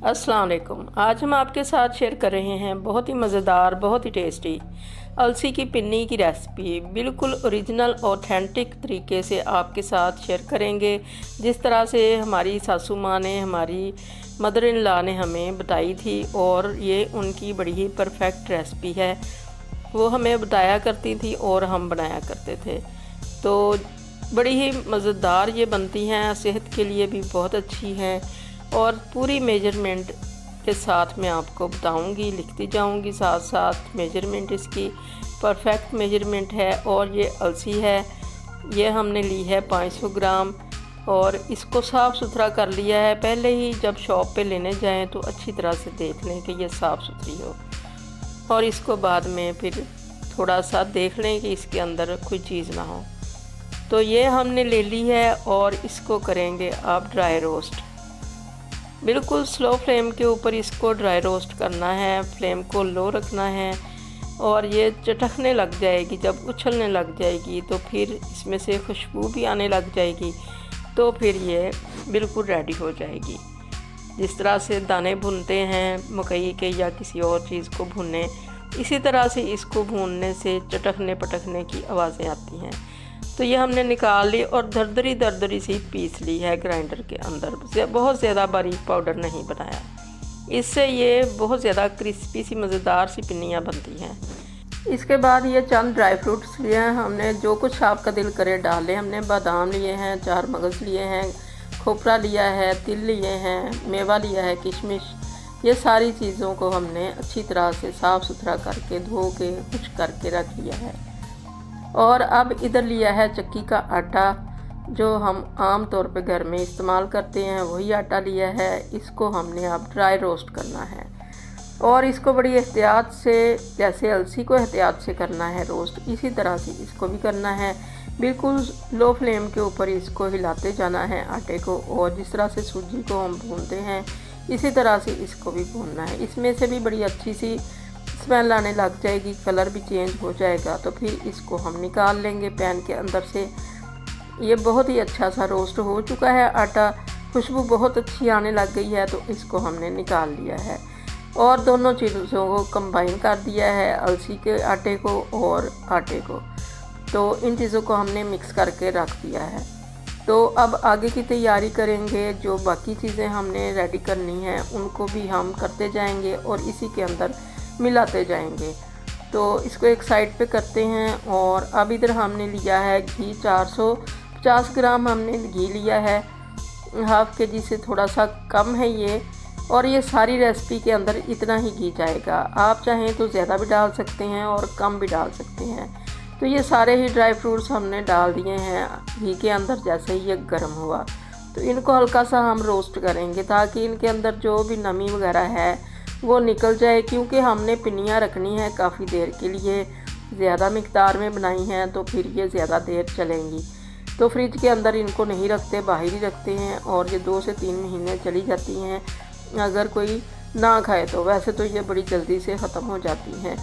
अस्सलाम वालेकुम। आज हम आपके साथ शेयर कर रहे हैं बहुत ही मज़ेदार, बहुत ही टेस्टी अलसी की पिन्नी की रेसिपी। बिल्कुल ओरिजिनल ऑथेंटिक तरीके से आपके साथ शेयर करेंगे, जिस तरह से हमारी सासू माँ ने, हमारी मदर इन लॉ ने हमें बताई थी, और ये उनकी बड़ी ही परफेक्ट रेसिपी है। वो हमें बताया करती थी और हम बनाया करते थे। तो बड़ी ही मज़ेदार ये बनती हैं, सेहत के लिए भी बहुत अच्छी हैं, और पूरी मेजरमेंट के साथ मैं आपको बताऊंगी, लिखती जाऊंगी साथ साथ। मेजरमेंट इसकी परफेक्ट मेजरमेंट है। और ये अलसी है, ये हमने ली है 500 ग्राम, और इसको साफ़ सुथरा कर लिया है। पहले ही जब शॉप पे लेने जाएं तो अच्छी तरह से देख लें कि ये साफ़ सुथरी हो, और इसको बाद में फिर थोड़ा सा देख लें कि इसके अंदर कोई चीज़ ना हो। तो ये हमने ले ली है, और इसको करेंगे आप ड्राई रोस्ट। बिल्कुल स्लो फ्लेम के ऊपर इसको ड्राई रोस्ट करना है, फ्लेम को लो रखना है। और ये चटकने लग जाएगी, जब उछलने लग जाएगी तो फिर इसमें से खुशबू भी आने लग जाएगी, तो फिर ये बिल्कुल रेडी हो जाएगी। जिस तरह से दाने भूनते हैं मकई के या किसी और चीज़ को भूनने, इसी तरह से इसको भूनने से चटकने पटकने की आवाज़ें आती हैं। तो ये हमने निकाल ली और दरदरी सी पीस ली है ग्राइंडर के अंदर। बहुत ज़्यादा बारीक पाउडर नहीं बनाया, इससे ये बहुत ज़्यादा क्रिस्पी सी मज़ेदार सी पिन्नियाँ बनती हैं। इसके बाद ये चंद ड्राई फ्रूट्स लिए हैं हमने, जो कुछ आपका दिल करे डालें। हमने बादाम लिए हैं, 4 मगज़ लिए हैं, खोपरा लिया है, तिल लिए हैं, मेवा लिया है, किशमिश। ये सारी चीज़ों को हमने अच्छी तरह से साफ़ सुथरा करके धो के कुछ करके रख लिया है। और अब इधर लिया है चक्की का आटा, जो हम आम तौर पे घर में इस्तेमाल करते हैं, वही आटा लिया है। इसको हमने अब ड्राई रोस्ट करना है, और इसको बड़ी एहतियात से, जैसे अलसी को एहतियात से करना है रोस्ट, इसी तरह से इसको भी करना है। बिल्कुल लो फ्लेम के ऊपर इसको हिलाते जाना है आटे को, और जिस तरह से सूजी को हम भूनते हैं इसी तरह से इसको भी भूनना है। इसमें से भी बड़ी अच्छी सी स्मेल आने लग जाएगी, कलर भी चेंज हो जाएगा। तो फिर इसको हम निकाल लेंगे पैन के अंदर से। ये बहुत ही अच्छा सा रोस्ट हो चुका है आटा, खुशबू बहुत अच्छी आने लग गई है, तो इसको हमने निकाल लिया है। और दोनों चीज़ों को कंबाइन कर दिया है, अलसी के आटे को और आटे को। तो इन चीज़ों को हमने मिक्स करके रख दिया है। तो अब आगे की तैयारी करेंगे। जो बाकी चीज़ें हमने रेडी करनी हैं उनको भी हम करते जाएंगे और इसी के अंदर मिलाते जाएंगे। तो इसको एक साइड पे करते हैं। और अब इधर हमने लिया है घी, 450 ग्राम हमने घी लिया है। हाफ़ के जी से थोड़ा सा कम है ये, और ये सारी रेसिपी के अंदर इतना ही घी जाएगा। आप चाहें तो ज़्यादा भी डाल सकते हैं और कम भी डाल सकते हैं। तो ये सारे ही ड्राई फ्रूट्स हमने डाल दिए हैं घी के अंदर। जैसे ही ये गर्म हुआ तो इनको हल्का सा हम रोस्ट करेंगे, ताकि इनके अंदर जो भी नमी वगैरह है वो निकल जाए। क्योंकि हमने पिन्नियाँ रखनी है काफ़ी देर के लिए, ज़्यादा मिकदार में बनाई हैं, तो फिर ये ज़्यादा देर चलेंगी। तो फ्रिज के अंदर इनको नहीं रखते, बाहर ही रखते हैं, और ये 2 से 3 महीने चली जाती हैं अगर कोई ना खाए तो। वैसे तो ये बड़ी जल्दी से ख़त्म हो जाती हैं।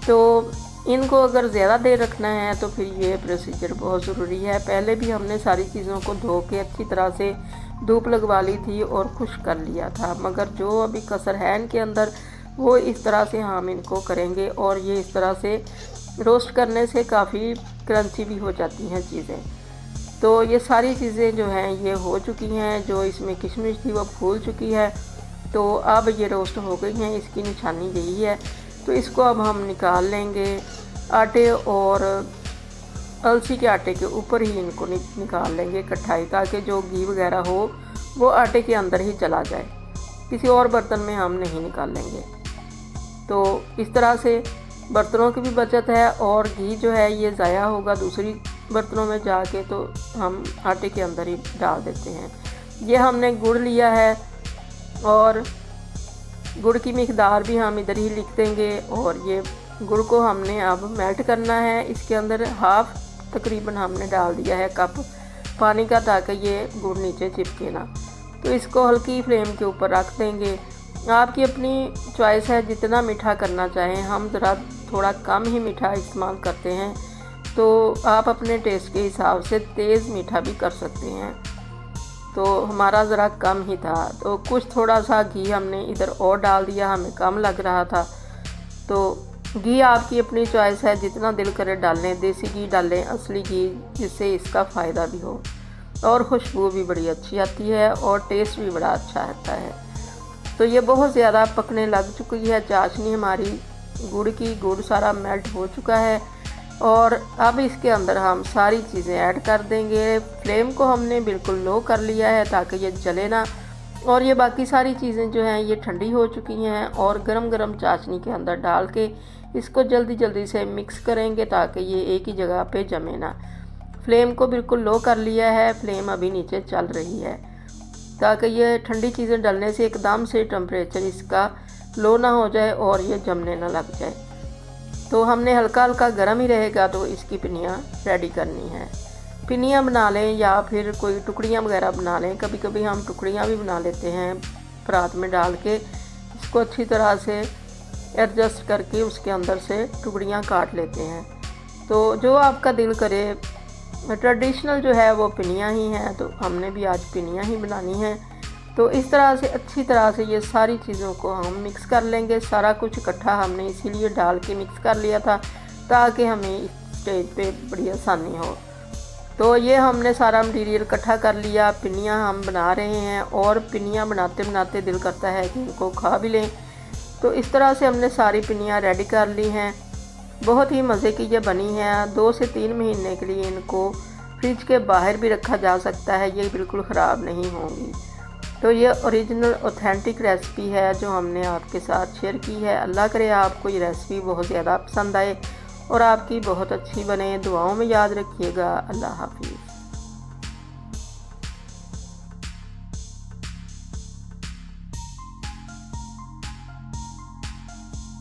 तो इनको अगर ज़्यादा देर रखना है तो फिर ये प्रोसीजर बहुत ज़रूरी है। पहले भी हमने सारी चीज़ों को धो के अच्छी तरह से धूप लगवा ली थी और खुश्क कर लिया था, मगर जो अभी कसर है इनके अंदर वो इस तरह से हम इनको करेंगे। और ये इस तरह से रोस्ट करने से काफ़ी क्रंची भी हो जाती हैं चीज़ें। तो ये सारी चीज़ें जो हैं ये हो चुकी हैं, जो इसमें किशमिश थी वो फूल चुकी है। तो अब ये रोस्ट हो गई हैं, इसकी निशानी यही है। तो इसको अब हम निकाल लेंगे आटे, और अलसी के आटे के ऊपर ही इनको निकाल लेंगे इकट्ठाई, ताकि जो घी वगैरह हो वो आटे के अंदर ही चला जाए, किसी और बर्तन में हम नहीं निकालेंगे। तो इस तरह से बर्तनों की भी बचत है, और घी जो है ये ज़ाया होगा दूसरी बर्तनों में जाके, तो हम आटे के अंदर ही डाल देते हैं। ये हमने गुड़ लिया है, और गुड़ की मिकदार भी हम इधर ही लिख देंगे। और ये गुड़ को हमने अब मेल्ट करना है। इसके अंदर हाफ़ तकरीबन हमने डाल दिया है कप पानी का, ताकि ये गुड़ नीचे चिपके ना। तो इसको हल्की फ्लेम के ऊपर रख देंगे। आपकी अपनी चॉइस है जितना मीठा करना चाहें। हम ज़रा थोड़ा कम ही मीठा इस्तेमाल करते हैं, तो आप अपने टेस्ट के हिसाब से तेज़ मीठा भी कर सकते हैं। तो हमारा ज़रा कम ही था, तो कुछ थोड़ा सा घी हमने इधर और डाल दिया, हमें कम लग रहा था। तो घी आपकी अपनी चॉइस है, जितना दिल करे डालें, देसी घी डालें, असली घी, जिससे इसका फ़ायदा भी हो और खुशबू भी बड़ी अच्छी आती है और टेस्ट भी बड़ा अच्छा आता है। तो ये बहुत ज़्यादा पकने लग चुकी है चाशनी हमारी गुड़ की, गुड़ सारा मेल्ट हो चुका है और अब इसके अंदर हम सारी चीज़ें ऐड कर देंगे। फ्लेम को हमने बिल्कुल लो कर लिया है ताकि ये जले ना, और ये बाकी सारी चीज़ें जो हैं ये ठंडी हो चुकी हैं और गरम गरम चाशनी के अंदर डाल के इसको जल्दी जल्दी से मिक्स करेंगे ताकि ये एक ही जगह पे जमे ना। फ्लेम को बिल्कुल लो कर लिया है, फ्लेम अभी नीचे चल रही है ताकि ये ठंडी चीज़ें डलने से एकदम से टेम्परेचर इसका लो ना हो जाए और ये जमने ना लग जाए। तो हमने हल्का हल्का गर्म ही रहेगा तो इसकी पिनियाँ रेडी करनी है। पिनियाँ बना लें या फिर कोई टुकड़ियाँ वगैरह बना लें, कभी कभी हम टुकड़ियाँ भी बना लेते हैं परात में डाल के, इसको अच्छी तरह से एडजस्ट करके उसके अंदर से टुकड़ियाँ काट लेते हैं। तो जो आपका दिल करे, ट्रेडिशनल जो है वो पिनियाँ ही हैं, तो हमने भी आज पिनियाँ ही बनानी हैं। तो इस तरह से अच्छी तरह से ये सारी चीज़ों को हम मिक्स कर लेंगे। सारा कुछ इकट्ठा हमने इसीलिए डाल के मिक्स कर लिया था ताकि हमें इस स्टेज पे बड़ी आसानी हो। तो ये हमने सारा मटीरियल इकट्ठा कर लिया, पिनियाँ हम बना रहे हैं और पिनियाँ बनाते बनाते दिल करता है कि इनको खा भी लें। तो इस तरह से हमने सारी पिनियाँ रेडी कर ली हैं। बहुत ही मज़े की ये बनी है। 2 से 3 महीने के लिए इनको फ्रिज के बाहर भी रखा जा सकता है, ये बिल्कुल ख़राब नहीं होंगी। तो ये ओरिजिनल ऑथेंटिक रेसिपी है जो हमने आपके साथ शेयर की है। अल्लाह करे आपको ये रेसिपी बहुत ज़्यादा पसंद आए और आपकी बहुत अच्छी बने। दुआओं में याद रखिएगा। अल्लाह हाफिज़।